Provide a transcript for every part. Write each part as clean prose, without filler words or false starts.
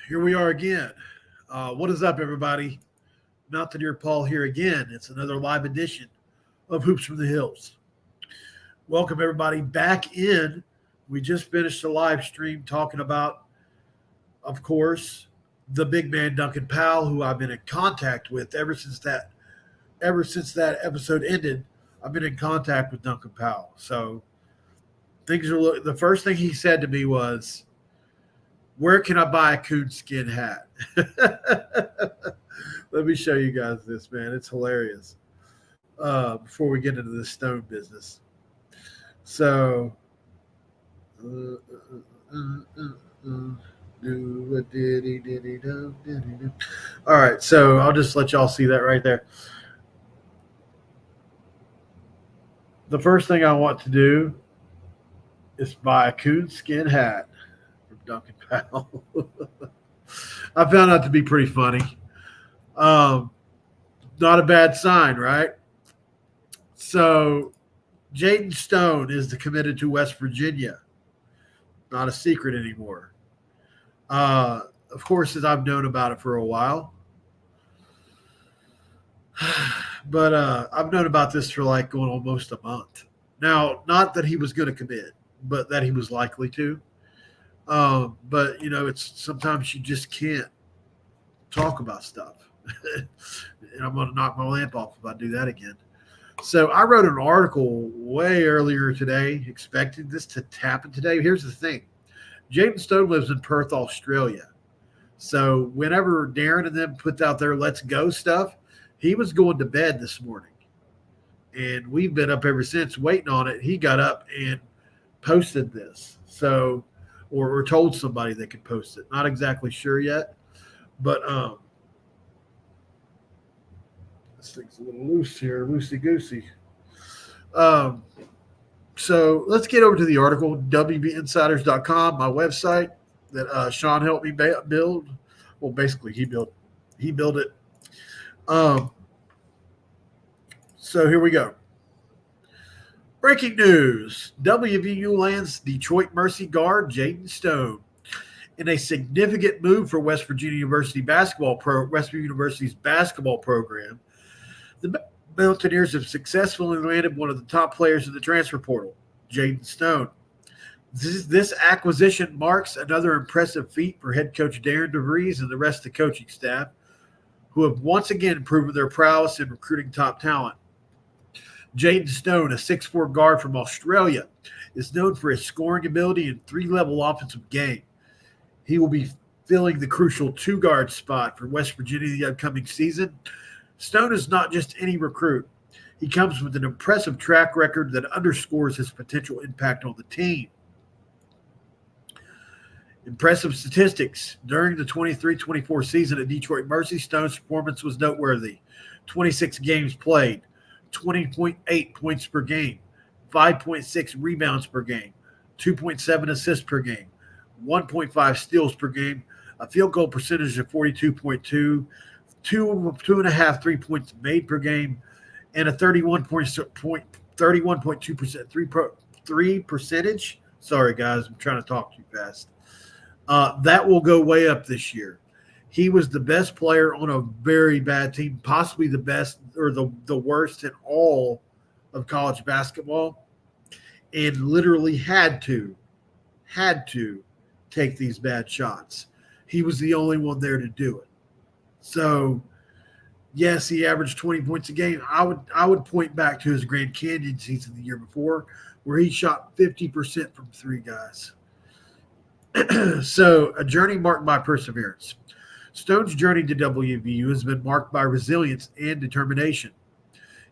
Here we are again. What is up, everybody? Mountaineer Paul here again. It's another live edition of Hoops from the Hills. Welcome, everybody, back in. We just finished a live stream talking about, of course, the big man Duncan Powell, who I've been in contact with ever since that episode ended. I've been in contact with Duncan Powell. So the first thing he said to me was, where can I buy a coonskin hat? Let me show you guys this, man. It's hilarious. Before we get into the stone business. So, all right. So I'll just let y'all see that right there. The first thing I want to do is buy a coonskin hat from Duncan Powell. I found that to be pretty funny. Not a bad sign, right? So, Jayden Stone is committed to West Virginia. Not a secret anymore. Of course, as I've known about it for a while. But I've known about this for like going almost a month. Now, not that he was going to commit, but that he was likely to. But, it's sometimes you just can't talk about stuff. And I'm going to knock my lamp off if I do that again. So I wrote an article way earlier today, expecting this to happen today. Here's the thing. Jayden Stone lives in Perth, Australia. So whenever Darren and them put out their let's go stuff, he was going to bed this morning. And we've been up ever since waiting on it. He got up and posted this. So, or told somebody they could post it. Not exactly sure yet. But this thing's a little loose here, loosey-goosey. So let's get over to the article, WVInsiders.com, my website that Sean helped me build. Well, basically, he built it. So here we go. Breaking news. WVU lands Detroit Mercy guard Jayden Stone in a significant move for West Virginia University's basketball program. The Mountaineers have successfully landed one of the top players in the transfer portal, Jayden Stone. This acquisition marks another impressive feat for head coach Darren DeVries and the rest of the coaching staff, who have once again proven their prowess in recruiting top talent. Jayden Stone, a 6'4" guard from Australia, is known for his scoring ability and three-level offensive game. He will be filling the crucial two-guard spot for West Virginia the upcoming season. Stone is not just any recruit. He comes with an impressive track record that underscores his potential impact on the team. Impressive statistics. During the 23-24 season at Detroit Mercy, Stone's performance was noteworthy. 26 games played, 20.8 points per game, 5.6 rebounds per game, 2.7 assists per game, 1.5 steals per game, a field goal percentage of 42.2, 2.5 3-points made per game, and a 31.2% three percentage. Sorry, guys, I'm trying to talk too fast. That will go way up this year. He was the best player on a very bad team, possibly the best or the worst in all of college basketball, and literally had to take these bad shots. He was the only one there to do it. So, yes, he averaged 20 points a game. I would point back to his Grand Canyon season the year before, where he shot 50% from three, guys. So, a journey marked by perseverance. Stone's journey to WVU has been marked by resilience and determination.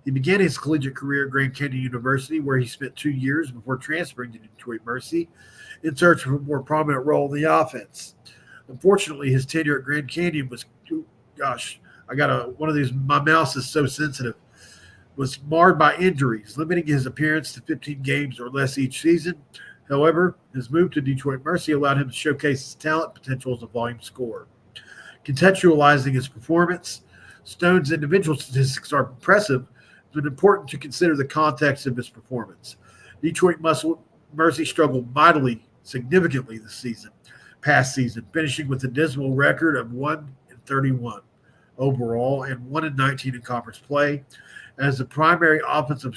He began his collegiate career at Grand Canyon University, where he spent 2 years before transferring to Detroit Mercy in search of a more prominent role in the offense. Unfortunately, his tenure at Grand Canyon was, one of these, my mouse is so sensitive, was marred by injuries, limiting his appearance to 15 games or less each season. However, his move to Detroit Mercy allowed him to showcase his talent potential as a volume scorer. Contextualizing his performance, Stone's individual statistics are impressive, but important to consider the context of his performance. Detroit Mercy struggled significantly this season, past season, finishing with a dismal record of 1-31 overall and 1-19 in conference play. As the primary offensive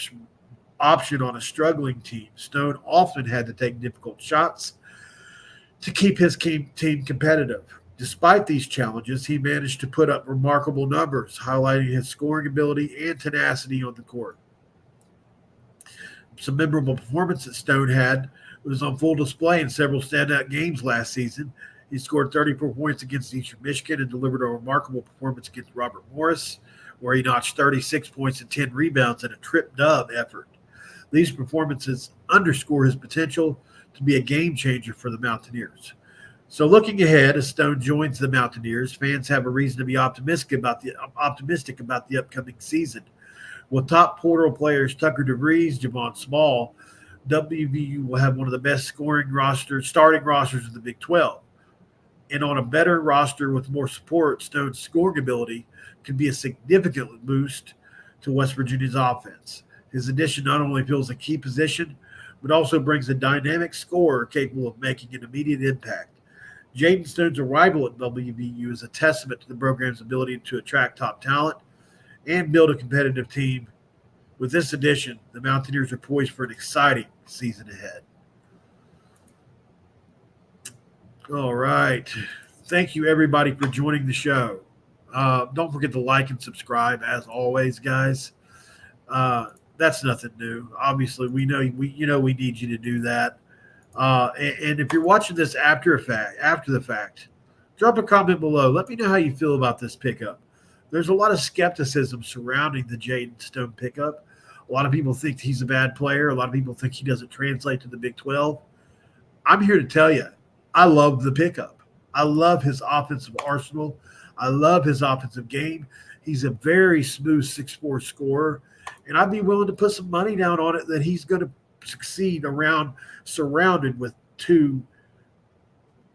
option on a struggling team, Stone often had to take difficult shots to keep his team competitive. Despite these challenges, he managed to put up remarkable numbers, highlighting his scoring ability and tenacity on the court. Some memorable performances Stone had was on full display in several standout games last season. He scored 34 points against Eastern Michigan and delivered a remarkable performance against Robert Morris, where he notched 36 points and 10 rebounds in a trip dub effort. These performances underscore his potential to be a game changer for the Mountaineers. So looking ahead, as Stone joins the Mountaineers, fans have a reason to be optimistic about the upcoming season. With top portal players Tucker DeVries, Javon Small, WVU will have one of the best starting rosters of the Big 12. And on a better roster with more support, Stone's scoring ability could be a significant boost to West Virginia's offense. His addition not only fills a key position, but also brings a dynamic scorer capable of making an immediate impact. Jayden Stone's arrival at WVU is a testament to the program's ability to attract top talent and build a competitive team. With this addition, the Mountaineers are poised for an exciting season ahead. All right. Thank you, everybody, for joining the show. Don't forget to like and subscribe, as always, guys. That's nothing new. Obviously, we need you to do that. And if you're watching this after the fact, drop a comment below. Let me know how you feel about this pickup. There's a lot of skepticism surrounding the Jayden Stone pickup. A lot of people think he's a bad player. A lot of people think he doesn't translate to the Big 12. I'm here to tell you, I love the pickup. I love his offensive arsenal. I love his offensive game. He's a very smooth 6'4" scorer, and I'd be willing to put some money down on it that he's going to succeed surrounded with 2,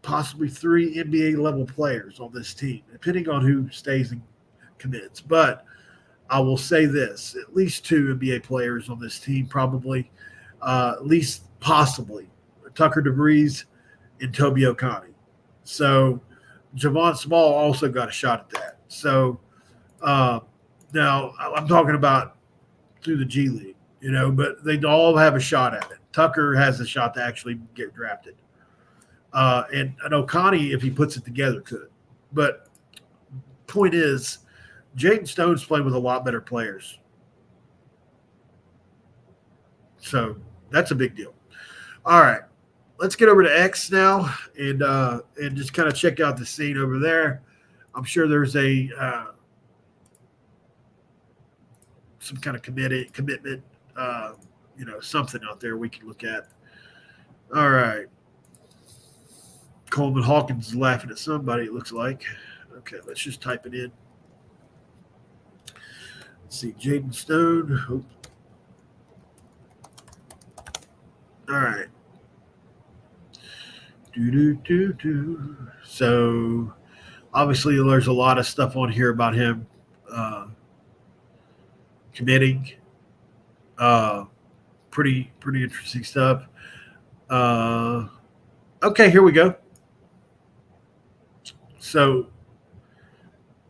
possibly 3 NBA-level players on this team, depending on who stays and commits. But I will say this, at least 2 NBA players on this team, probably, at least possibly, Tucker DeVries and Toby Okani. So Javon Small also got a shot at that. So now I'm talking about through the G League, but they all have a shot at it. Tucker has a shot to actually get drafted. And Okani, if he puts it together, could. But point is, Jayden Stone's playing with a lot better players. So that's a big deal. All right. Let's get over to X now and just kind of check out the scene over there. I'm sure there's some kind of commitment, something out there we can look at. All right. Coleman Hawkins is laughing at somebody, it looks like. Okay, let's just type it in. Let's see, Jayden Stone. Oh. All right. So, obviously, there's a lot of stuff on here about him committing. Pretty interesting stuff. Okay, here we go. So,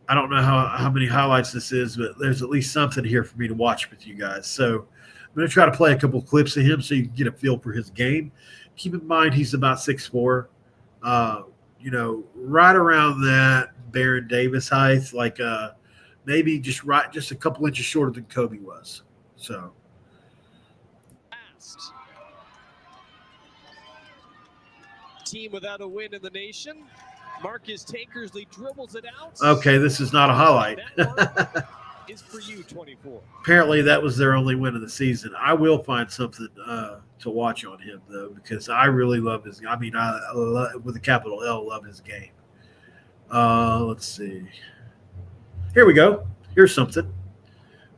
I don't know how many highlights this is, but there's at least something here for me to watch with you guys. So, I'm going to try to play a couple clips of him so you can get a feel for his game. Keep in mind he's about 6'4", right around that Baron Davis height, like maybe just a couple inches shorter than Kobe was. So, team without a win in the nation. Marcus Tankersley dribbles it out. Okay, this is not a highlight. Is for you, 24. Apparently, that was their only win of the season. I will find something to watch on him, though, because I really love his – I love, with a capital L, love his game. Let's see. Here we go. Here's something.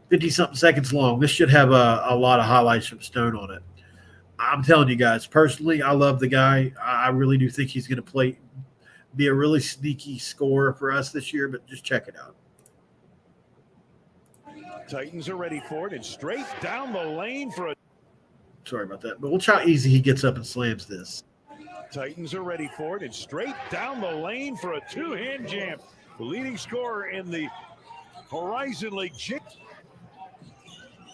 50-something seconds long. This should have a lot of highlights from Stone on it. I'm telling you guys, personally, I love the guy. I really do think he's going to be a really sneaky scorer for us this year, but just check it out. Titans are ready for it, and straight down the lane for a... Sorry about that, but watch how easy he gets up and slams this. Titans are ready for it, and straight down the lane for a two-hand jam. The leading scorer in the Horizon League.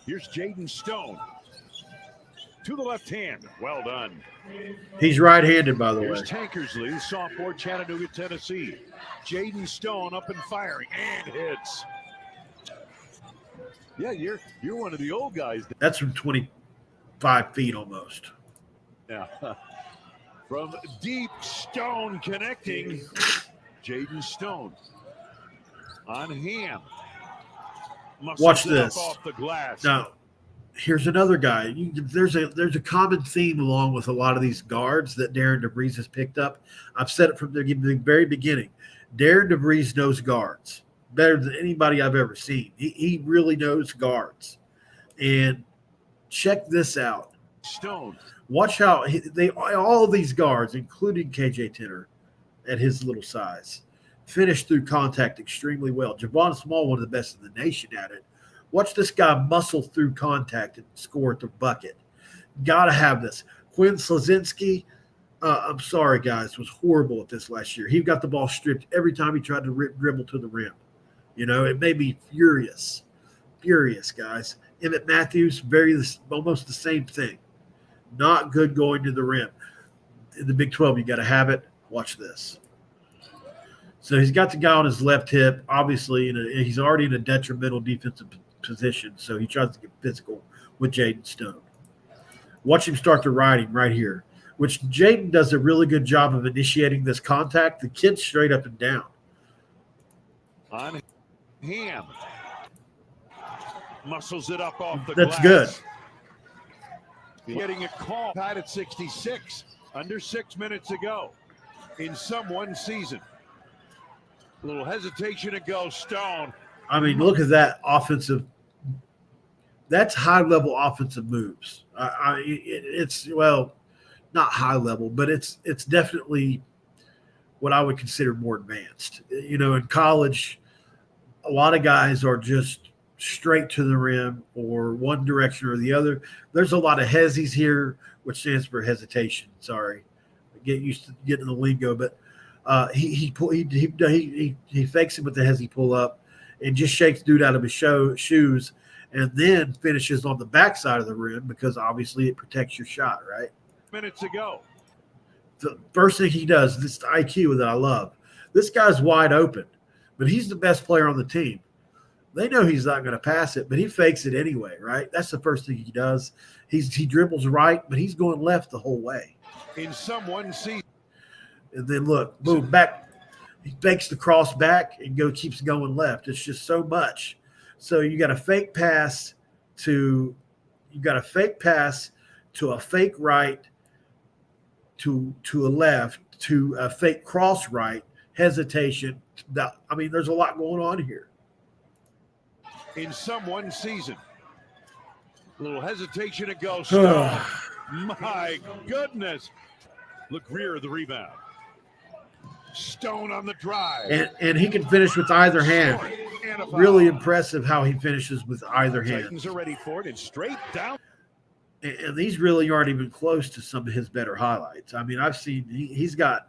Here's Jayden Stone. To the left hand. Well done. He's right-handed, by the way. Here's Tankersley, sophomore, Chattanooga, Tennessee. Jayden Stone up and firing, and hits. Yeah, you're one of the old guys. That's from 25 feet almost. Yeah. From deep, Stone connecting. Jayden Stone on hand. Watch this. Off the glass. Now, here's another guy. There's a common theme along with a lot of these guards that Darren DeVries has picked up. I've said it from the very beginning. Darren DeVries knows guards better than anybody I've ever seen. He really knows guards. And check this out. Stone. Watch how all of these guards, including KJ Tenner at his little size, finish through contact extremely well. Javon Small, one of the best in the nation at it. Watch this guy muscle through contact and score at the bucket. Got to have this. Quinn Slazinski, I'm sorry, guys, was horrible at this last year. He got the ball stripped every time he tried to dribble to the rim. You know, it made me furious. Furious, guys. Emmett Matthews, almost the same thing. Not good going to the rim. In the Big 12, you got to have it. Watch this. So he's got the guy on his left hip. Obviously, he's already in a detrimental defensive position, so he tries to get physical with Jayden Stone. Watch him start the riding right here, which Jayden does a really good job of initiating this contact. The kid's straight up and down. On hand. Muscles it up off the That's glass. good. Getting a call. Tied at 66. Under 6 minutes ago in one season. A little hesitation to go. Stone. I mean, look at that offensive. That's high-level offensive moves. It's not high level, but it's definitely what I would consider more advanced. You know, in college, a lot of guys are just straight to the rim or one direction or the other. There's a lot of hezzies here, which stands for hesitation. Sorry, get used to getting the lingo, but he fakes it with the hezzy pull up and just shakes dude out of his shoes, and then finishes on the backside of the rim because obviously it protects your shot, right? Minutes ago. The first thing he does, this IQ that I love. This guy's wide open, but he's the best player on the team. They know he's not going to pass it, but he fakes it anyway, right? That's the first thing he does. He dribbles right, but he's going left the whole way. In one season. And then look, boom, back. He fakes the cross back and keeps going left. It's just so much. So you got a fake pass to a fake right to a left to a fake cross right, hesitation. I mean, there's a lot going on here. In one season. A little hesitation to go. Stone. My goodness. Look, Greer the rebound. Stone on the drive. And he can finish with either hand. Really impressive how he finishes with either hand. Titans are ready for it and straight down. And these really aren't even close to some of his better highlights. I mean, I've seen he's got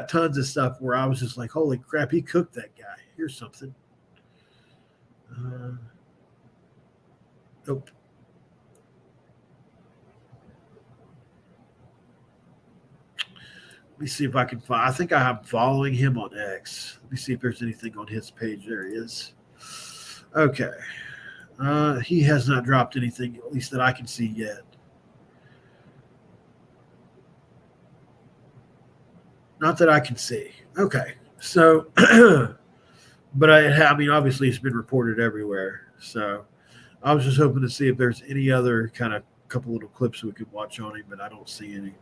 tons of stuff where I was just like, holy crap, he cooked that guy. Here's something. Nope. Let me see if I can find. I think I'm following him on X. Let me see if there's anything on his page. There he is. Okay. He has not dropped anything, at least that I can see yet. Not that I can see. Okay. So, but I mean, obviously it's been reported everywhere. So I was just hoping to see if there's any other kind of couple little clips we could watch on him, but I don't see any.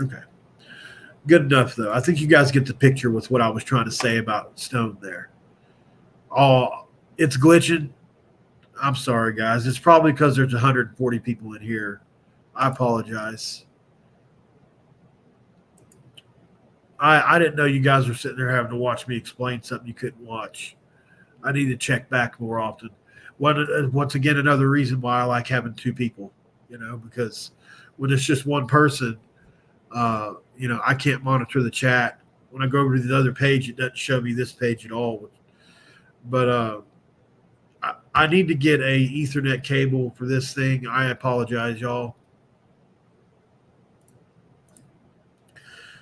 Okay. Good enough, though. I think you guys get the picture with what I was trying to say about Stone there. Oh, it's glitching. I'm sorry, guys. It's probably because there's 140 people in here. I apologize. I didn't know you guys were sitting there having to watch me explain something you couldn't watch. I need to check back more often. Once again, another reason why I like having two people because when it's just one person, I can't monitor the chat. When I go over to the other page, it doesn't show me this page at all. But I need to get a Ethernet cable for this thing. I apologize, y'all.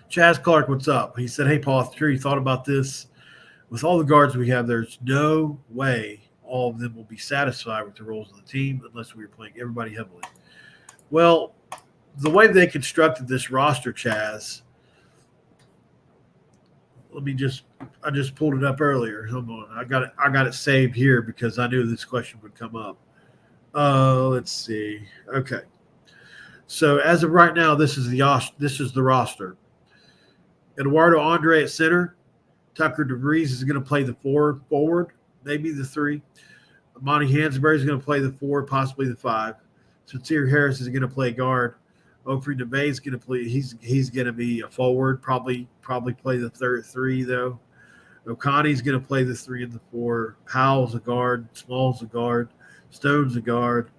Chaz Clark, what's up? He said, hey, Paul, I'm sure you thought about this. With all the guards we have, there's no way all of them will be satisfied with the roles of the team unless we were playing everybody heavily. Well, the way they constructed this roster, Chaz, I just pulled it up earlier. Hold on. I got it saved here because I knew this question would come up. Let's see. Okay. So as of right now, this is the roster. Eduardo Andre at center. Tucker DeVries is going to play the forward, maybe the 3. Monty Hansberry is going to play the 4, possibly the 5. Sincere Harris is going to play guard. Ofri DeVay is going to play. He's going to be a forward, probably play the 3 though. O'Connor's going to play the 3 and the 4. Powell's a guard. Small's a guard. Stone's a guard.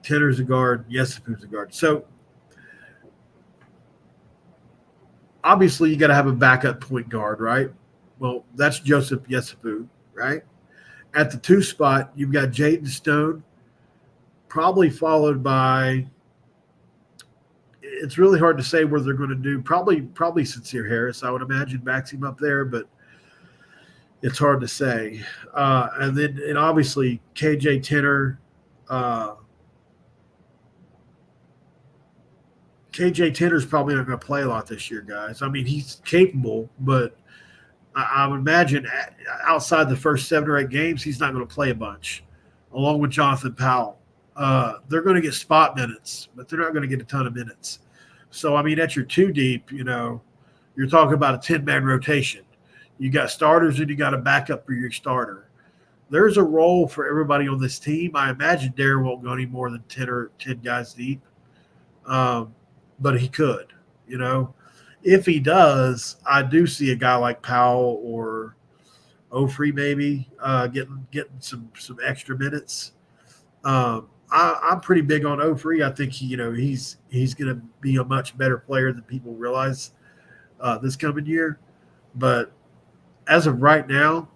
Tenner's a guard. Yesufu's a guard. So obviously you got to have a backup point guard, right? Well, that's Joseph Yesufu, right? At the 2 spot, you've got Jayden Stone, probably followed by – it's really hard to say where they're going to do. Probably Sincere Harris, I would imagine, backs him up there, but it's hard to say. And obviously KJ Tenner. KJ Tenner's probably not going to play a lot this year, guys. I mean, he's capable, but I would imagine outside the first 7 or 8 games, he's not going to play a bunch, along with Jonathan Powell. They're going to get spot minutes, but they're not going to get a ton of minutes. So, I mean, at your 2 deep, you're talking about a 10-man rotation. You got starters and you got a backup for your starter. There's a role for everybody on this team. I imagine Darren won't go any more than 10 guys deep, but he could. If he does, I do see a guy like Powell or Ofri maybe getting some extra minutes. I'm pretty big on Ofri. I think he's going to be a much better player than people realize this coming year. But as of right now,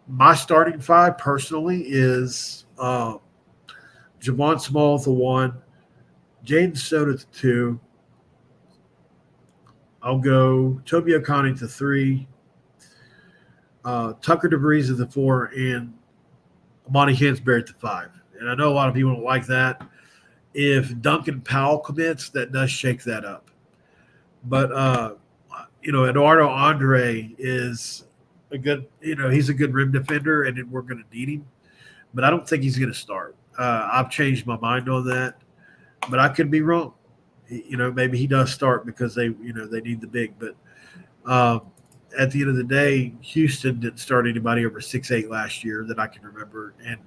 my starting 5 personally is Javon Small at the 1, Jayden Stone at the 2. I'll go Toby O'Connor at the 3, Tucker DeVries at the 4, and Monty Hansberry at the 5. And I know a lot of people don't like that. If Duncan Powell commits, that does shake that up. But, Eduardo Andre is a good, he's a good rim defender, and we're going to need him. But I don't think he's going to start. I've changed my mind on that, but I could be wrong. Maybe he does start because they need the big. But at the end of the day, Houston didn't start anybody over 6'8" last year that I can remember. And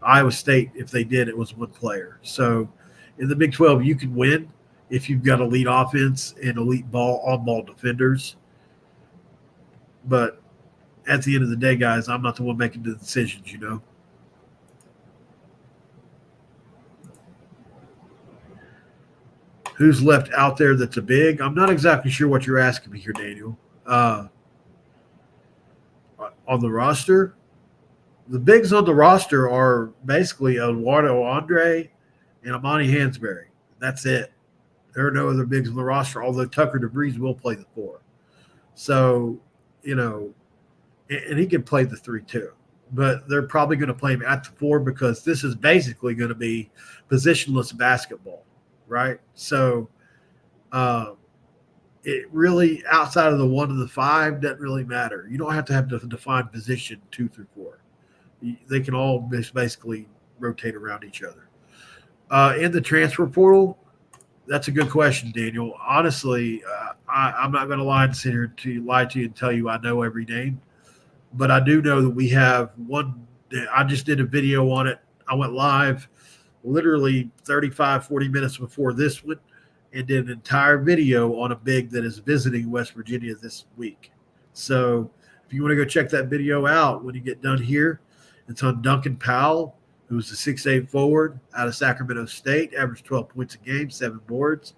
Iowa State, if they did, it was 1 player. So in the Big 12, you can win if you've got elite offense and elite on-ball defenders. But at the end of the day, guys, I'm not the one making the decisions, Who's left out there that's a big? I'm not exactly sure what you're asking me here, Daniel. On the roster, the bigs on the roster are basically Eduardo Andre and Amani Hansberry. That's it. There are no other bigs on the roster, although Tucker DeVries will play the 4. So, and he can play the 3 too. But they're probably going to play him at the 4 because this is basically going to be positionless basketball, right? So it really, outside of the 1 to the 5, doesn't really matter. You don't have to have a defined position 2 through 4. They can all basically rotate around each other. In the transfer portal, that's a good question, Daniel. Honestly, I'm not going to lie to you and tell you I know every name, but I do know that we have one. I just did a video on it. I went live literally 35, 40 minutes before this one and did an entire video on a big that is visiting West Virginia this week. So if you want to go check that video out when you get done here, it's on Duncan Powell, who's a 6'8" forward out of Sacramento State, averaged 12 points a game, 7 boards.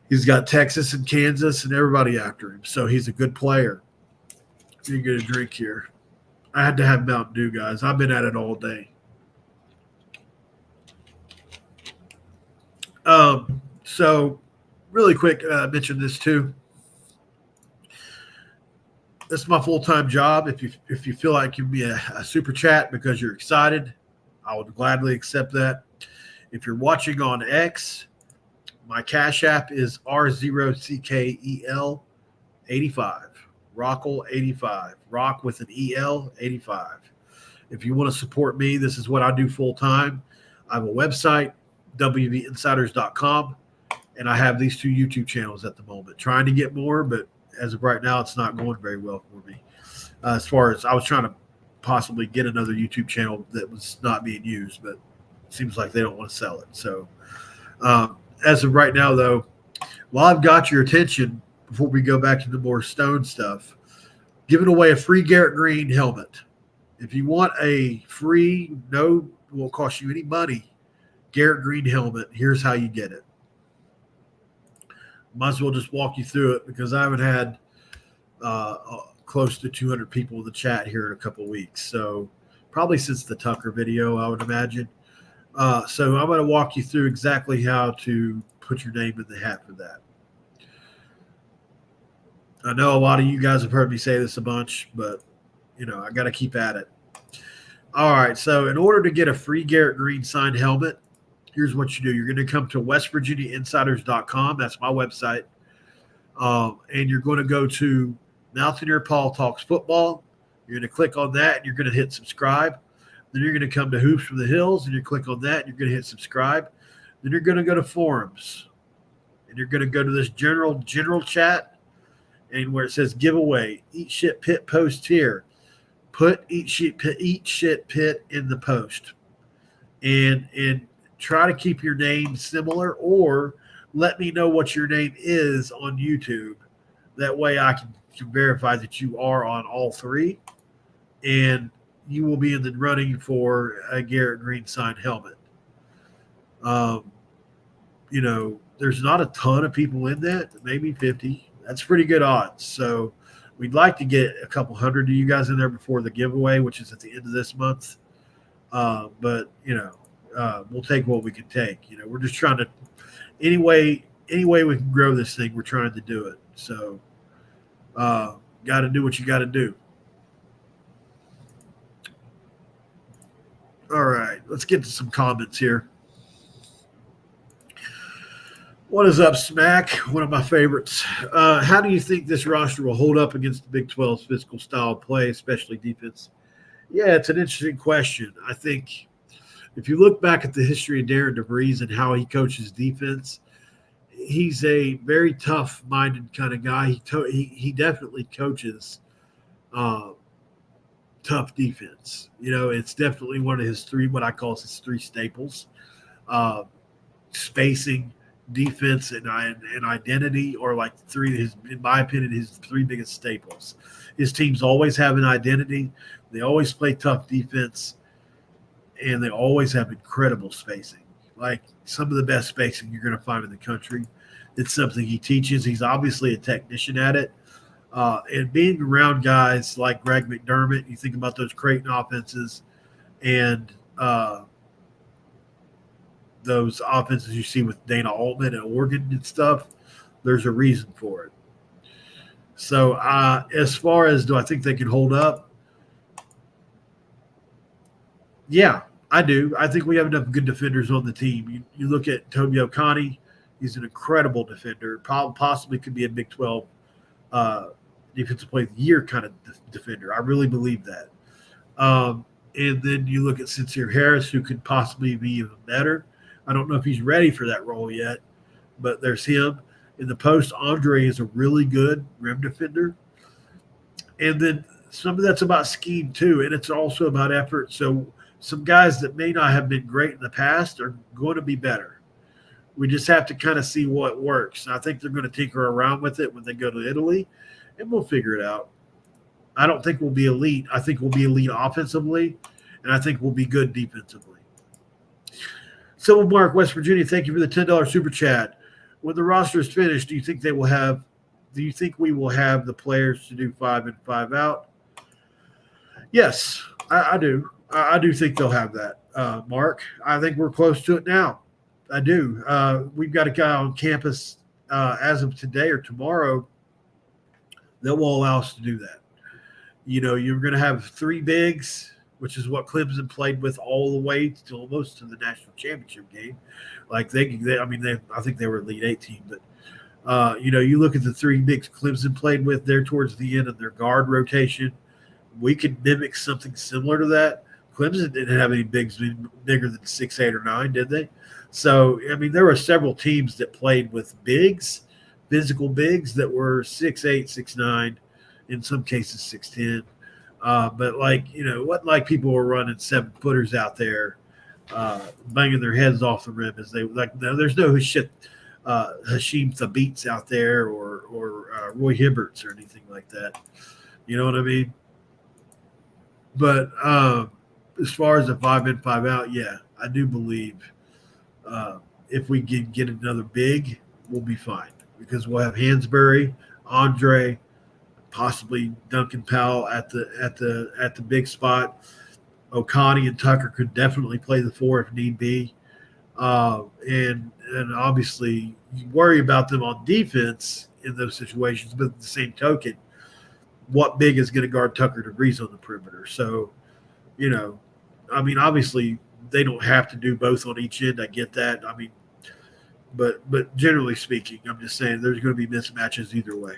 He's got Texas and Kansas and everybody after him, so he's a good player. You get a drink here. I had to have Mountain Dew, guys. I've been at it all day. So really quick, I mentioned this too. This is my full-time job. If you feel like you'd be a super chat because you're excited, I would gladly accept that. If you're watching on X, my Cash App is R0CKEL 85. Rockle 85. Rock with an EL 85. If you want to support me, this is what I do full-time. I have a website, WVInsiders.com, and I have these 2 YouTube channels at the moment. Trying to get more, but as of right now, it's not going very well for me. As far as I was trying to possibly get another YouTube channel that was not being used, but it seems like they don't want to sell it. So as of right now, though, while I've got your attention, before we go back to the more Stone stuff, giving away a free Garrett Green helmet. If you want a free, won't cost you any money, Garrett Green helmet, here's how you get it. Might as well just walk you through it because I haven't had close to 200 people in the chat here in a couple of weeks. So probably since the Tucker video, I would imagine. So I'm going to walk you through exactly how to put your name in the hat for that. I know a lot of you guys have heard me say this a bunch, but, I got to keep at it. All right, so in order to get a free Garrett Green signed helmet, here's what you do. You're going to come to WestVirginiaInsiders.com. That's my website. And you're going to go to Mountaineer Paul Talks Football. You're going to click on that, and you're going to hit subscribe. Then you're going to come to Hoops from the Hills, and you click on that, and you're going to hit subscribe. Then you're going to go to Forums, and you're going to go to this general chat, and where it says giveaway, Eat Shit Pit post here. Put Eat Shit Pit in the post. And try to keep your name similar, or let me know what your name is on YouTube. That way I can verify that you are on all 3, and you will be in the running for a Garrett Green signed helmet. There's not a ton of people in that, maybe 50. That's pretty good odds. So we'd like to get a couple hundred of you guys in there before the giveaway, which is at the end of this month. But we'll take what we can take. We're just trying to any way we can grow this thing, we're trying to do it. So got to do what you got to do. All right, let's get to some comments here. What is up, Smack? One of my favorites. How do you think this roster will hold up against the Big 12's physical style of play, especially defense? Yeah, it's an interesting question. I think if you look back at the history of Darren DeVries and how he coaches defense, he's a very tough-minded kind of guy. He definitely coaches tough defense. It's definitely one of his 3, what I call his 3 staples: spacing, defense, and identity, or like in my opinion, his 3 biggest staples. His teams always have an identity. They always play tough defense, and they always have incredible spacing. Like some of the best spacing you're going to find in the country. It's something he teaches. He's obviously a technician at it. And being around guys like Greg McDermott, you think about those Creighton offenses and those offenses you see with Dana Altman and Oregon and stuff, there's a reason for it. So as far as do I think they can hold up? Yeah, I do. I think we have enough good defenders on the team. You look at Toby Okani, he's an incredible defender, possibly could be a Big 12 Defensive Player of the Year kind of defender. I really believe that. And then you look at Sincere Harris, who could possibly be even better. I don't know if he's ready for that role yet, but there's him. In the post, Andre is a really good rim defender. And then some of that's about scheme too, and it's also about effort. So some guys that may not have been great in the past are going to be better. We just have to kind of see what works. I think they're going to tinker around with it when they go to Italy, and we'll figure it out. I don't think we'll be elite. I think we'll be elite offensively, and I think we'll be good defensively. Civil Mark, West Virginia, thank you for the $10 super chat. When the roster is finished, do you think we will have the players to do 5 in, 5 out? Yes, I do. I do think they'll have that, Mark. I think we're close to it now. I do. We've got a guy on campus as of today or tomorrow that will allow us to do that. You know, you're going to have 3 bigs, which is what Clemson played with all the way to almost to the national championship game. Like I think they were Elite 8 team, but you know, you look at the 3 bigs Clemson played with there towards the end of their guard rotation. We could mimic something similar to that. Clemson didn't have any bigs bigger than 6'8" or 9, did they? So, I mean, there were several teams that played with bigs, physical bigs that were 6'8", 6'9", in some cases 6'10". But like, you know, what like people were running 7-footers out there, banging their heads off the rim as they like. No, there's no Hashim Thabits out there or Roy Hibberts or anything like that. You know what I mean? But as far as a 5 in, 5 out, yeah, I do believe if we get another big, we'll be fine because we'll have Hansberry, Andre, possibly Duncan Powell at the big spot. Okani and Tucker could definitely play the 4 if need be, and obviously you worry about them on defense in those situations. But at the same token, what big is going to guard Tucker DeVries on the perimeter? So, you know, I mean, obviously they don't have to do both on each end. I get that. I mean, but generally speaking, I'm just saying there's going to be mismatches either way.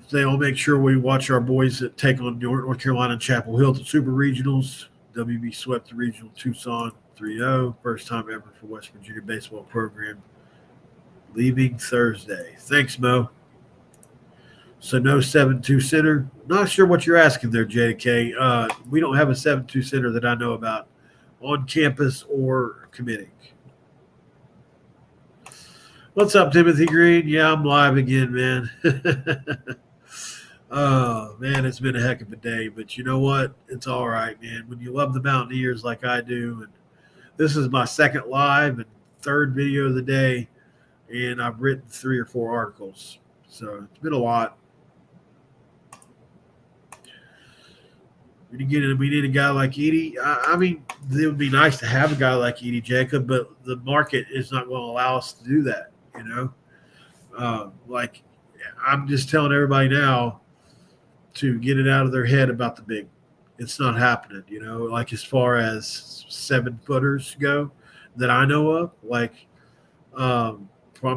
They'll make sure we watch our boys that take on North Carolina and Chapel Hill to Super Regionals. WV swept the regional Tucson 3-0. First time ever for West Virginia baseball program. Leaving Thursday. Thanks, Mo. So no 7-2 center. Not sure what you're asking there, JK. We don't have a 7-2 center that I know about on campus or committing. What's up, Timothy Green? Yeah, I'm live again, man. Oh, man, it's been a heck of a day. But you know what? It's all right, man. When you love the Mountaineers like I do, and this is my second live and third video of the day, and I've written 3 or 4 articles. So it's been a lot. We need a guy like Edie. I mean, it would be nice to have a guy like Edie Jacob, but the market is not going to allow us to do that, you know? Like, I'm just telling everybody now to get it out of their head about the big. It's not happening, you know, like as far as 7-footers go that I know of. Like, I've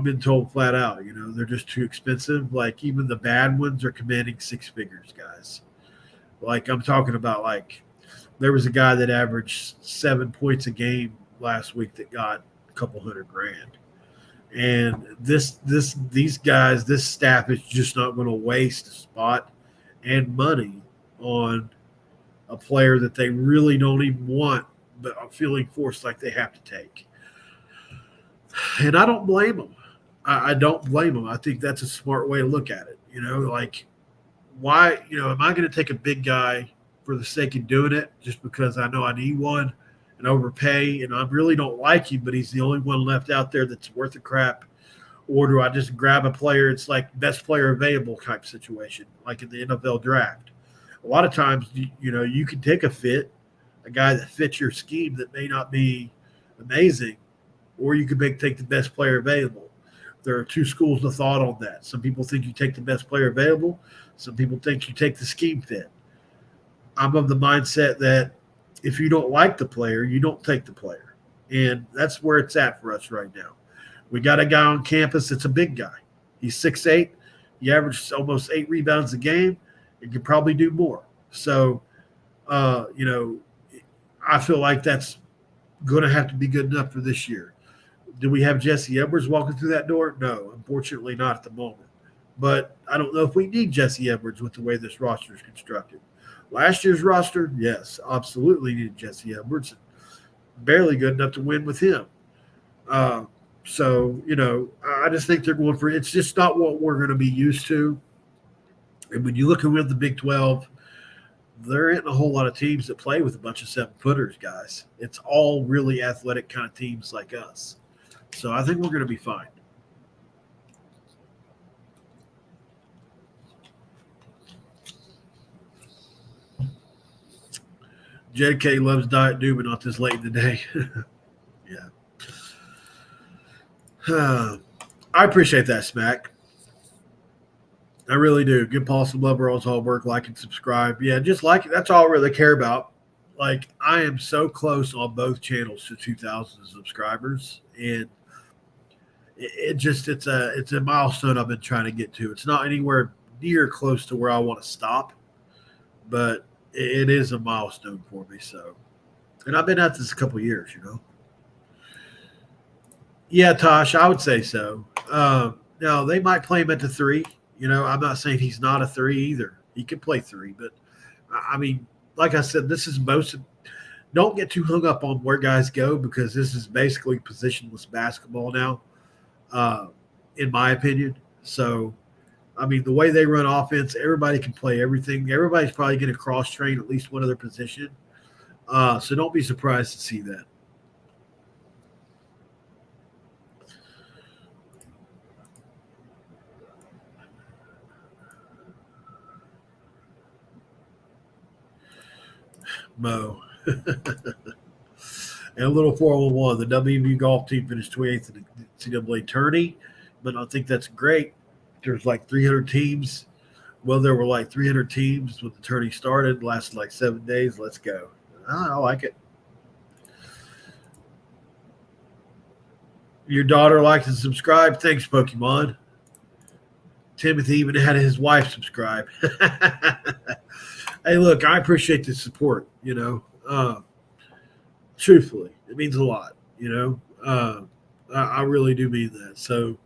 been told flat out, you know, they're just too expensive. Like, even the bad ones are commanding 6 figures, guys. Like, I'm talking about, like, there was a guy that averaged 7 points a game last week that got a couple $100,000. And these guys, this staff is just not going to waste a spot and money on a player that they really don't even want, but are feeling forced like they have to take. And I don't blame them. I don't blame them. I think that's a smart way to look at it. You know, like, why, you know, am I going to take a big guy for the sake of doing it just because I know I need one and overpay and I really don't like him, but he's the only one left out there that's worth a crap? Or do I just grab a player? It's like best player available type situation, like in the NFL draft. A lot of times, you know, you can take a guy that fits your scheme that may not be amazing, or you could take the best player available. There are 2 schools of thought on that. Some people think you take the best player available. Some people think you take the scheme fit. I'm of the mindset that if you don't like the player, you don't take the player. And that's where it's at for us right now. We got a guy on campus that's a big guy. He's 6'8". He averages almost 8 rebounds a game and could probably do more. So, you know, I feel like that's going to have to be good enough for this year. Do we have Jesse Edwards walking through that door? No, unfortunately not at the moment. But I don't know if we need Jesse Edwards with the way this roster is constructed. Last year's roster, yes, absolutely needed Jesse Edwards. Barely good enough to win with him. So, you know, I just think they're going for – it's just not what we're going to be used to. And when you look around the Big 12, there isn't a whole lot of teams that play with a bunch of 7-footers, guys. It's all really athletic kind of teams like us. So I think we're going to be fine. JK loves Diet Dew, but not this late in the day. Yeah. I appreciate that, Smack. I really do. Give Paul some love, or else all work, like, and subscribe. Yeah, just like it. That's all I really care about. Like, I am so close on both channels to 2,000 subscribers, and it's a milestone I've been trying to get to. It's not anywhere near close to where I want to stop, but it is a milestone for me. So, and I've been at this a couple of years, you know. Yeah, Tosh, I would say so. Now they might play him at the 3. You know, I'm not saying he's not a 3 either. He can play 3, but I mean, like I said, this is most. Don't get too hung up on where guys go, because this is basically positionless basketball now, in my opinion. So, I mean, the way they run offense, everybody can play everything. Everybody's probably going to cross-train at least one other position. So don't be surprised to see that. Mo. And a little 411. The WVU golf team finished 28th in the NCAA tourney, but I think that's great. There's like 300 teams. Well, there were like 300 teams when the tourney started. Lasted like 7 days. Let's go. I like it. Your daughter likes and subscribe. Thanks, Pokemon. Timothy even had his wife subscribe. Hey, look, I appreciate the support, you know. Truthfully, it means a lot, you know. I really do mean that. So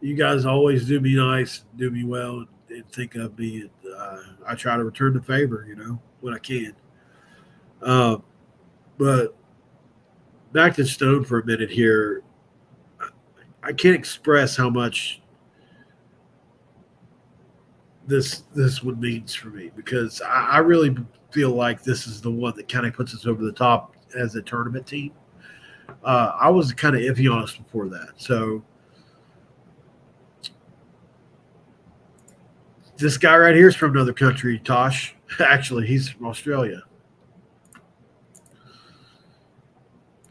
you guys always do me nice, do me well, and think of me. And I try to return the favor, you know, when I can. But back to Stone for a minute here. I can't express how much this one means for me, because I really feel like this is the one that kind of puts us over the top as a tournament team. I was kind of iffy on us before that. So this guy right here is from another country, Tosh. Actually, he's from Australia.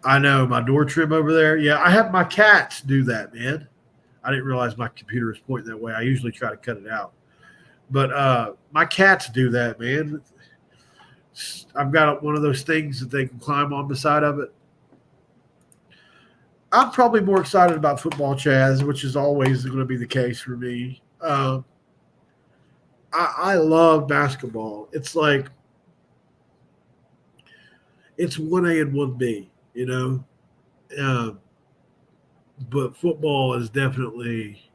I know, my door trim over there. Yeah, I have my cats do that, man. I didn't realize my computer was pointing that way. I usually try to cut it out. But my cats do that, man. I've got one of those things that they can climb on the side of it. I'm probably more excited about football, Chaz, which is always going to be the case for me. I love basketball. It's like it's 1A and 1B, you know. But football is definitely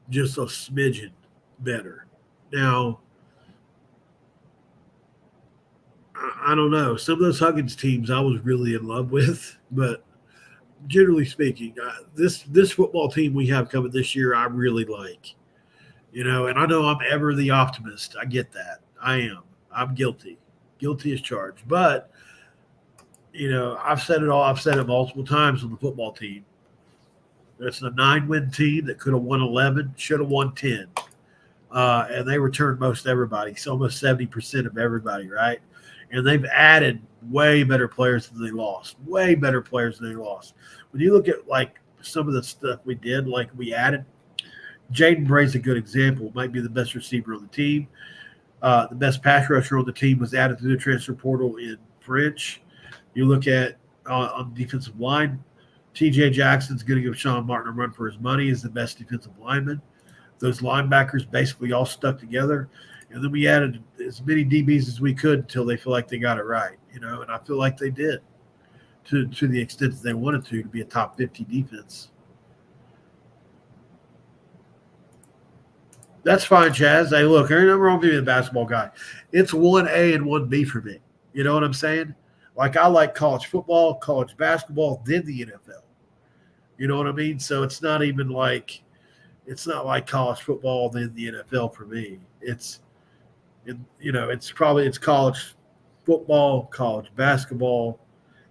just a smidgen better. Now, I don't know. Some of those Huggins teams I was really in love with, but generally speaking, this football team we have coming this year, I really like. You know, and I know I'm ever the optimist. I get that. I am. I'm guilty. Guilty as charged. But, you know, I've said it all. I've said it multiple times on the football team. It's a 9-win team that could have won 11, should have won 10. And they returned most everybody, so almost 70% of everybody, right? And they've added way better players than they lost. Way better players than they lost. When you look at, like, some of the stuff we did, like we added, Jayden Bray's a good example. Might be the best receiver on the team. The best pass rusher on the team was added to the transfer portal in French. You look at on the defensive line, T.J. Jackson's going to give Sean Martin a run for his money as the best defensive lineman. Those linebackers basically all stuck together. And then we added as many DBs as we could until they feel like they got it right, you know, and I feel like they did to the extent that they wanted to be a top 50 defense. That's fine, Chaz. Hey, look, there ain't nothing wrong with being a basketball guy. It's 1A and 1B for me. You know what I'm saying? Like, I like college football, college basketball, then the NFL. You know what I mean? So it's not even like – it's not like college football then the NFL for me. It's it's college football, college basketball,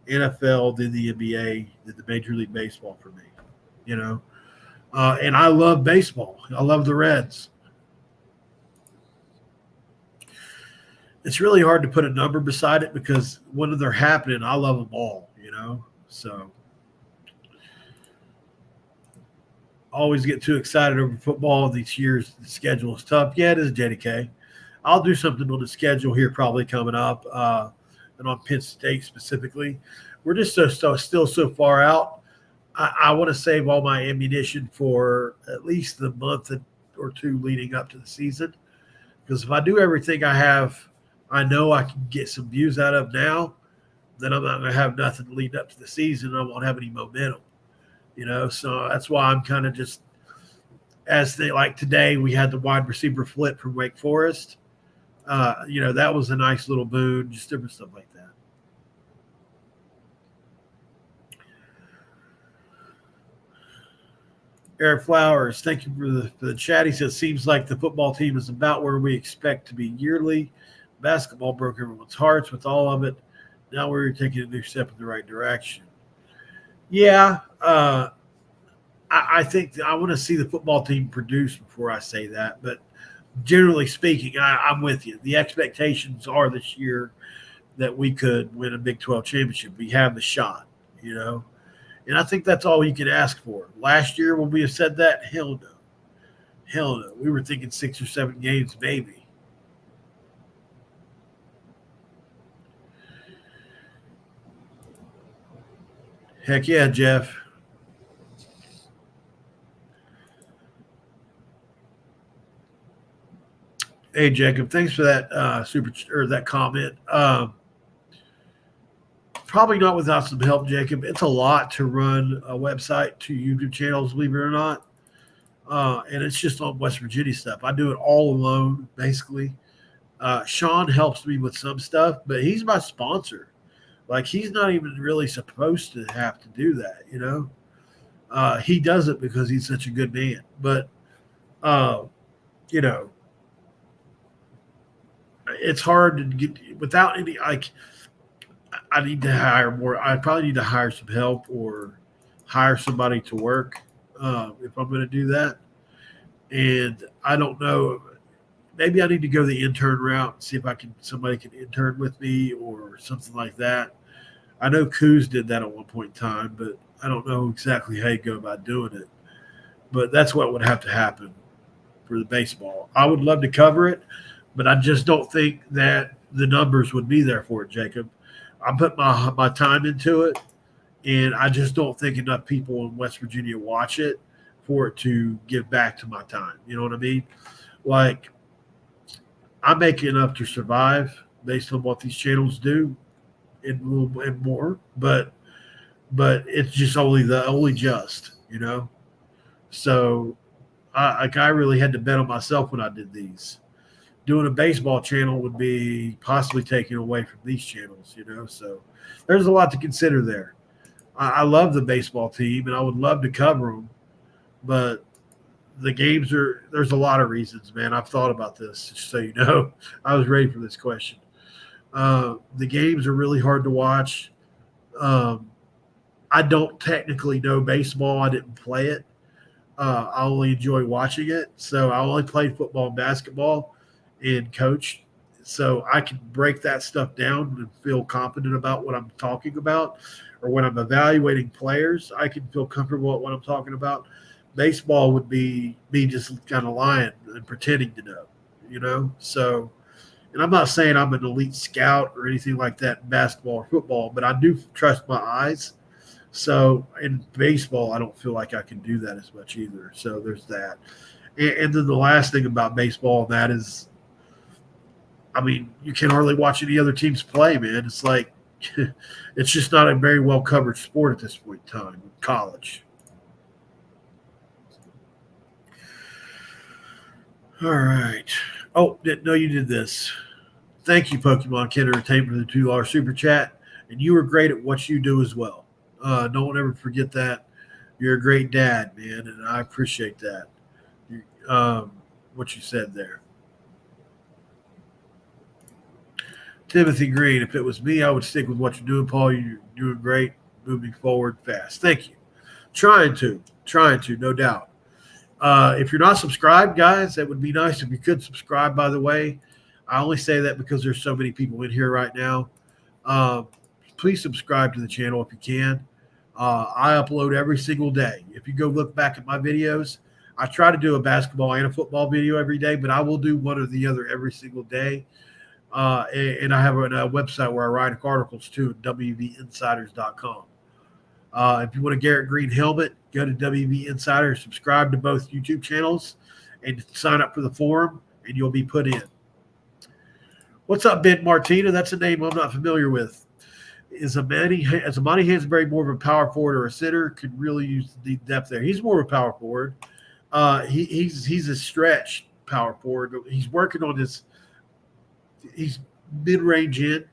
NFL, then the NBA, then the Major League Baseball for me. And I love baseball. I love the Reds. It's really hard to put a number beside it because when they're happening, I love them all. So always get too excited over football these years. The schedule is tough. Yeah, it is, JDK. I'll do something on the schedule here probably coming up, and on Penn State specifically. We're just still so far out. I want to save all my ammunition for at least the month or two leading up to the season. Because if I do everything I know I can get some views out of now, then I'm not going to have nothing to lead up to the season. I won't have any momentum. So that's why I'm kind of just, like today, we had the wide receiver flip from Wake Forest. That was a nice little boon, just different stuff like that. Eric Flowers, thank you for the chat. He says, seems like the football team is about where we expect to be yearly. Basketball broke everyone's hearts with all of it. Now we're taking a new step in the right direction. Yeah, I think I want to see the football team produce before I say that. But generally speaking, I'm with you. The expectations are this year that we could win a Big 12 championship. We have the shot, And I think that's all you can ask for. Last year, when we have said that, hell no. Hell no. We were thinking 6 or 7 games, maybe. Heck yeah, Jeff. Hey, Jacob, thanks for that that comment. Probably not without some help, Jacob. It's a lot to run a website, 2 YouTube channels, believe it or not. And it's just on West Virginia stuff. I do it all alone, basically. Sean helps me with some stuff, but he's my sponsor. Like, he's not even really supposed to have to do that, He does it because he's such a good man. But, it's hard to get without any, like, I need to hire more. I probably need to hire some help or hire somebody to work if I'm going to do that. And I don't know. Maybe I need to go the intern route and see if somebody can intern with me or something like that. I know Coos did that at one point in time, but I don't know exactly how you go about doing it. But that's what would have to happen for the baseball. I would love to cover it, but I just don't think that the numbers would be there for it, Jacob. I put my time into it, and I just don't think enough people in West Virginia watch it for it to give back to my time. You know what I mean? Like, I make enough to survive based on what these channels do and a little bit more, but it's just only just. So I really had to bet on myself when I did these. Doing a baseball channel would be possibly taken away from these channels, So there's a lot to consider there. I love the baseball team, and I would love to cover them, but the games there's a lot of reasons, man. I've thought about this, just so you know. I was ready for this question. The games are really hard to watch. I don't technically know baseball. I didn't play it. I only enjoy watching it. So I only played football and basketball and coached. So I can break that stuff down and feel confident about what I'm talking about. Or when I'm evaluating players, I can feel comfortable with what I'm talking about. Baseball would be me just kind of lying and pretending to know, So, and I'm not saying I'm an elite scout or anything like that in basketball or football, but I do trust my eyes. So in baseball, I don't feel like I can do that as much either. So there's that. And then the last thing about baseball, and that is, I mean, you can hardly watch any other teams play, man. It's like, it's just not a very well covered sport at this point in time in college. All right. Oh, didn't know you did this. Thank you, Pokemon Kid Entertainment, for the $2 super chat. And you are great at what you do as well. Don't ever forget that. You're a great dad, man, and I appreciate that. What you said there. Timothy Green, if it was me, I would stick with what you're doing, Paul. You're doing great, moving forward fast. Thank you. Trying to, no doubt. If you're not subscribed, guys, that would be nice if you could subscribe, by the way. I only say that because there's so many people in here right now. Please subscribe to the channel if you can. I upload every single day. If you go look back at my videos, I try to do a basketball and a football video every day, but I will do one or the other every single day. And I have a website where I write articles too at WVInsiders.com. If you want a Garrett Green helmet, go to WV Insider, subscribe to both YouTube channels, and sign up for the forum, and you'll be put in. What's up, Ben Martina? That's a name I'm not familiar with. Is Amani Hansberry more of a power forward or a center? Could really use the depth there. He's more of a power forward. He's a stretch power forward. He's working on he's mid-range in.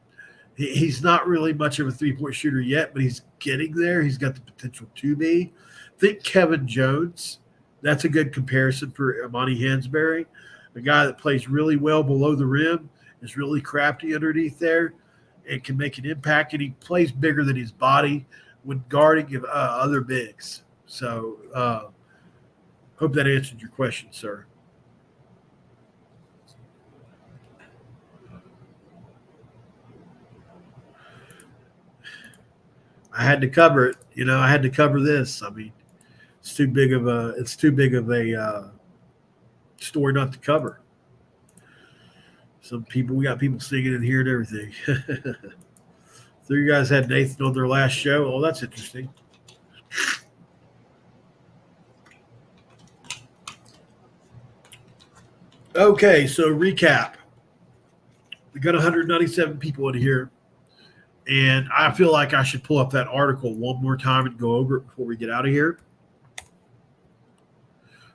He's not really much of a three-point shooter yet, but he's getting there. He's got the potential to be. Think Kevin Jones. That's a good comparison for Amani Hansberry, a guy that plays really well below the rim, is really crafty underneath there, and can make an impact, and he plays bigger than his body when guarding other bigs. So hope that answered your question, sir. I had to cover it. I had to cover this. I mean, it's too big of a story not to cover. We got people singing in here and everything. So you guys had Nathan on their last show. Oh, that's interesting. Okay, so recap. We got 197 people in here. And I feel like I should pull up that article one more time and go over it before we get out of here.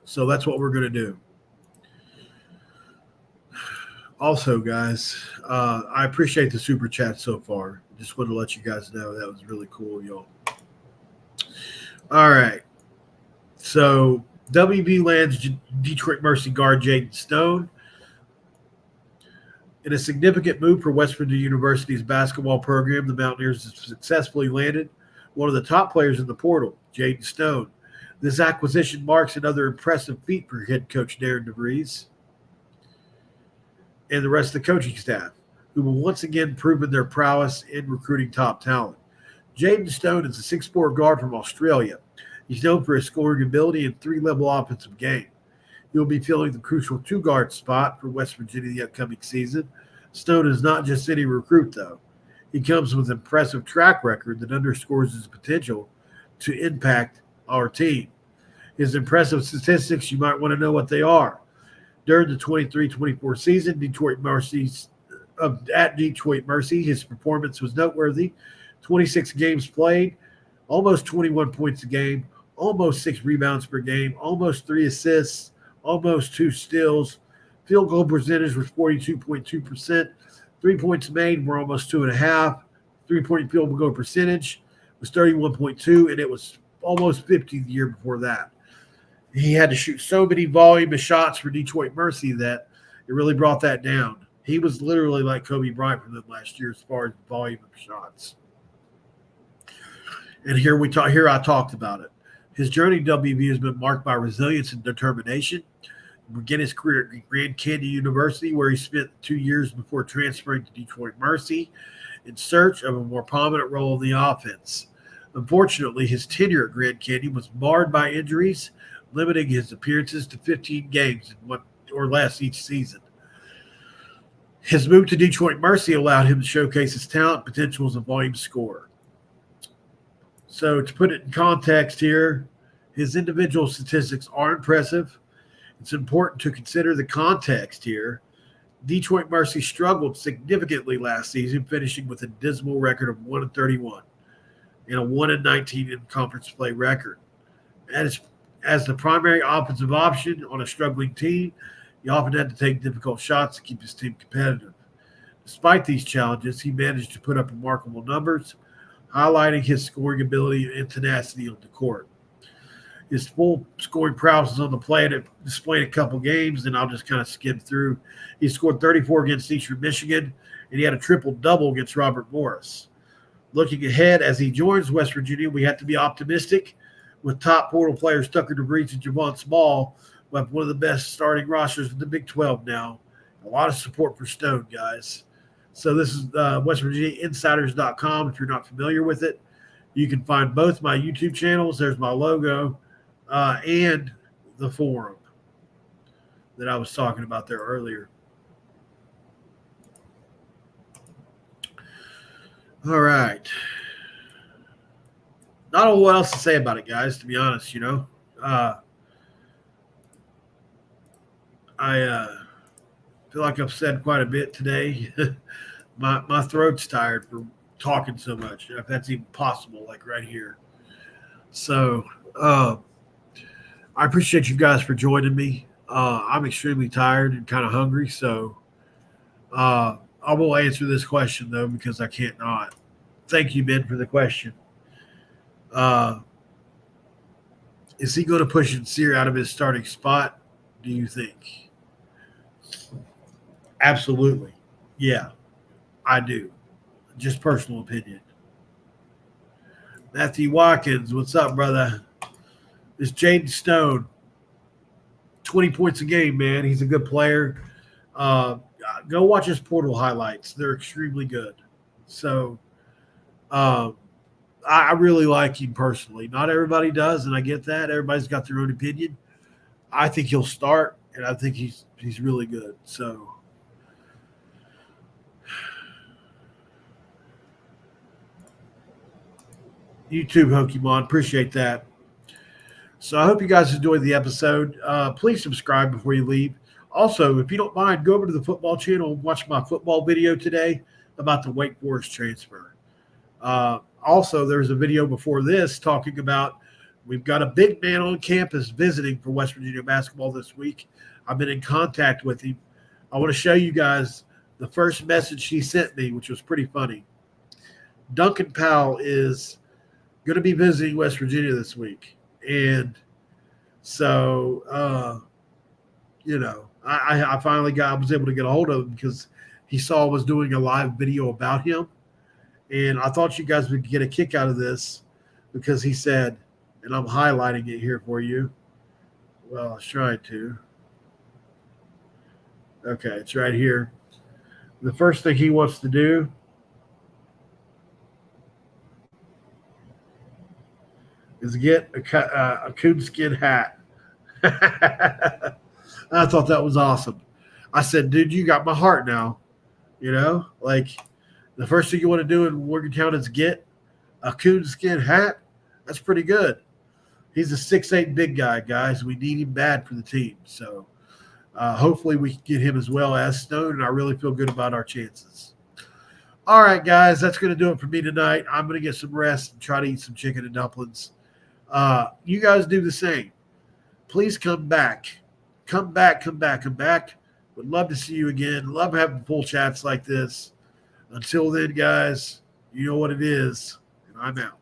So that's what we're going to do. Also, guys, I appreciate the super chat so far. Just wanted to let you guys know that was really cool, y'all. All right. So WV lands Detroit Mercy guard Jayden Stone. In a significant move for West Virginia University's basketball program, the Mountaineers have successfully landed one of the top players in the portal, Jayden Stone. This acquisition marks another impressive feat for head coach Darren DeVries and the rest of the coaching staff, who will once again prove their prowess in recruiting top talent. Jayden Stone is a 6'4" guard from Australia. He's known for his scoring ability and three-level offensive game. He will be filling the crucial two-guard spot for West Virginia the upcoming season. Stone is not just any recruit, though. He comes with an impressive track record that underscores his potential to impact our team. His impressive statistics, you might want to know what they are. During the 23-24 season, at Detroit Mercy, his performance was noteworthy. 26 games played, almost 21 points a game, almost 6 rebounds per game, almost 3 assists, almost 2 steals. Field goal percentage was 42.2%. 3 points made were almost 2.5. 3-point field goal percentage was 31.2, and it was almost 50 the year before that. He had to shoot so many volume of shots for Detroit Mercy that it really brought that down. He was literally like Kobe Bryant for them last year as far as volume of shots. And here I talked about it. His journey to WVU has been marked by resilience and determination. He began his career at Grand Canyon University, where he spent 2 years before transferring to Detroit Mercy in search of a more prominent role in the offense. Unfortunately, his tenure at Grand Canyon was marred by injuries, limiting his appearances to 15 games or less each season. His move to Detroit Mercy allowed him to showcase his talent and potential as a volume scorer. So to put it in context here, his individual statistics are impressive. It's important to consider the context here. Detroit Mercy struggled significantly last season, finishing with a dismal record of 1-31 and a 1-19 in conference play record. As the primary offensive option on a struggling team, he often had to take difficult shots to keep his team competitive. Despite these challenges, he managed to put up remarkable numbers, highlighting his scoring ability and tenacity on the court. his full scoring prowess on the play, and it displayed a couple games, and I'll just kind of skim through. He scored 34 against Eastern Michigan, and he had a triple-double against Robert Morris. Looking ahead, as he joins West Virginia, we have to be optimistic. With top portal players Tucker DeVries and Javon Small, we have one of the best starting rosters in the Big 12 now. A lot of support for Stone, guys. So this is West Virginia Insiders.com. If you're not familiar with it, you can find both my YouTube channels. There's my logo and the forum that I was talking about there earlier. All right. Not know what else to say about it, guys, to be honest, I feel like I've said quite a bit today. my throat's tired from talking so much, if that's even possible, like right here. So I appreciate you guys for joining me. I'm extremely tired and kind of hungry, so I will answer this question, though, because I can't not. Thank you, Ben, for the question. Is he going to push Sear out of his starting spot, do you think? Absolutely. Yeah, I do. Just personal opinion. Matthew Watkins, what's up, brother? This Jayden Stone, 20 points a game, man. He's a good player. Go watch his portal highlights. They're extremely good. So I really like him personally. Not everybody does, and I get that. Everybody's got their own opinion. I think he'll start, and I think he's really good. So YouTube Pokemon, appreciate that. So I hope you guys enjoyed the episode. Please subscribe before you leave. Also, if you don't mind, go over to the football channel and watch my football video today about the Wake Forest transfer. Also, there's a video before this talking about we've got a big man on campus visiting for West Virginia basketball this week. I've been in contact with him. I want to show you guys the first message he sent me, which was pretty funny. Duncan Powell is going to be visiting West Virginia this week. And so, I finally I was able to get a hold of him because he saw I was doing a live video about him. And I thought you guys would get a kick out of this because he said, and I'm highlighting it here for you. Well, I was trying to. Okay, it's right here. The first thing he wants to do is get a coonskin hat. I thought that was awesome. I said, dude, you got my heart now. The first thing you want to do in Morgantown is get a coonskin hat. That's pretty good. He's a 6'8" big guy, guys. We need him bad for the team. So hopefully we can get him as well as Stone, and I really feel good about our chances. All right, guys, that's going to do it for me tonight. I'm going to get some rest and try to eat some chicken and dumplings. You guys do the same. Please come back. Come back. Would love to see you again. Love having full chats like this. Until then, guys, you know what it is, and I'm out.